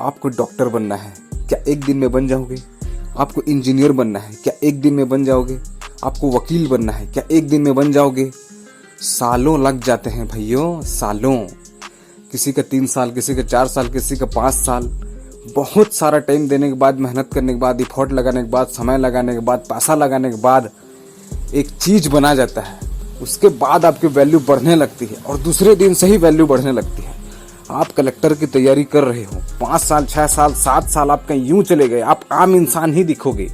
आपको डॉक्टर बनना है, क्या एक दिन में बन जाओगे? आपको इंजीनियर बनना है, क्या एक दिन में बन जाओगे? आपको वकील बनना है, क्या एक दिन में बन जाओगे? सालों लग जाते हैं भैया, सालों। किसी का 3 साल, किसी का 4 साल, किसी का 5 साल। बहुत सारा टाइम देने के बाद, मेहनत करने के बाद, एफर्ट लगाने के बाद, समय लगाने के बाद, पैसा लगाने के बाद एक चीज बना जाता है। उसके बाद आपकी वैल्यू बढ़ने लगती है और दूसरे दिन से ही वैल्यू बढ़ने लगती है। आप कलेक्टर की तैयारी कर रहे हो, 5 साल, 6 साल, 7 साल आप कहीं यूं चले गए, आप आम इंसान ही दिखोगे।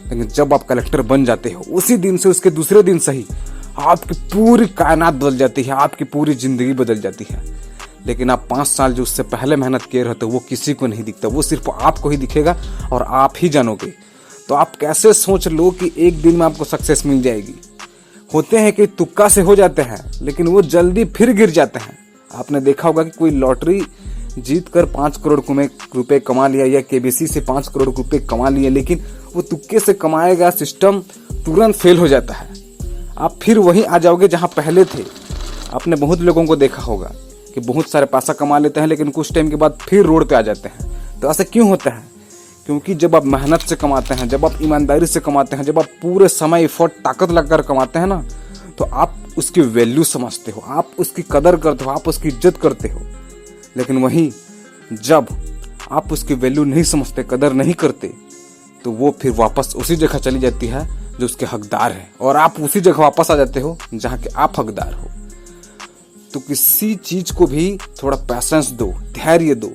लेकिन जब आप कलेक्टर बन जाते हो, उसी दिन से, उसके दूसरे दिन से ही आपकी पूरी कायनात बदल जाती है, आपकी पूरी जिंदगी बदल जाती है। लेकिन आप 5 साल जो उससे पहले मेहनत किए रहते हो, वो किसी को नहीं दिखता, वो सिर्फ आपको ही दिखेगा और आप ही जानोगे। तो आप कैसे सोच लो कि एक दिन में आपको सक्सेस मिल जाएगी? होते हैं कि तुक्का से हो जाते हैं, लेकिन वो जल्दी फिर गिर जाते हैं। आपने देखा होगा कि कोई लॉटरी जीत कर 5 करोड़ रुपए कमा लिया या केबीसी से 5 करोड़ रुपए कमा लिए, लेकिन वो तुक्के से कमाया गया सिस्टम तुरंत फेल हो जाता है। आप फिर वहीं आ जाओगे जहां पहले थे। आपने बहुत लोगों को देखा होगा कि बहुत सारे पैसा कमा लेते हैं, लेकिन कुछ टाइम के बाद फिर रोड पे आ जाते हैं। तो ऐसा क्यों होता है? क्योंकि जब आप मेहनत से कमाते हैं, जब आप ईमानदारी से कमाते हैं, जब आप पूरे समय, एफर्ट, ताकत लगकर कमाते हैं ना, तो आप उसकी वैल्यू समझते हो, आप उसकी कदर करते हो, आप उसकी इज्जत करते हो। लेकिन वहीं जब आप उसकी वैल्यू नहीं समझते, कदर नहीं करते, तो वो फिर वापस उसी जगह चली जाती है जो उसके हकदार है, और आप उसी जगह वापस आ जाते हो जहां के आप हकदार हो। तो किसी चीज को भी थोड़ा पैसेंस दो, धैर्य दो,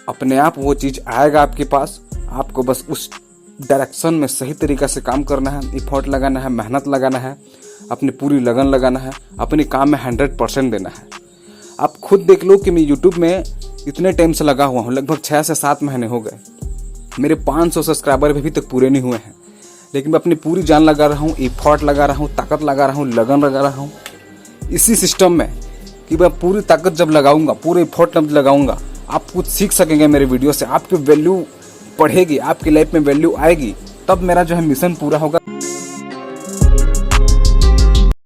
अपने आप वो चीज आएगा आपके पास। आपको बस उस डायरेक्शन में सही तरीका से काम करना है, एफर्ट लगाना है, मेहनत लगाना है, अपनी पूरी लगन लगाना है, अपने काम में 100% देना है। आप खुद देख लो कि मैं यूट्यूब में इतने टाइम से लगा हुआ हूँ, लगभग 6 से 7 महीने हो गए। मेरे 500 सब्सक्राइबर अभी तक पूरे नहीं हुए हैं, लेकिन मैं अपनी पूरी जान लगा रहा हूँ, एफर्ट लगा रहा हूँ, ताकत लगा रहा हूँ, लगन लगा रहा हूँ इसी सिस्टम में कि मैं पूरी ताकत जब लगाऊंगा, पूरे एफर्ट जब लगाऊंगा, आप कुछ सीख सकेंगे मेरे वीडियो से, आपकी वैल्यू बढ़ेगी, आपकी लाइफ में वैल्यू आएगी, तब मेरा जो है मिशन पूरा होगा।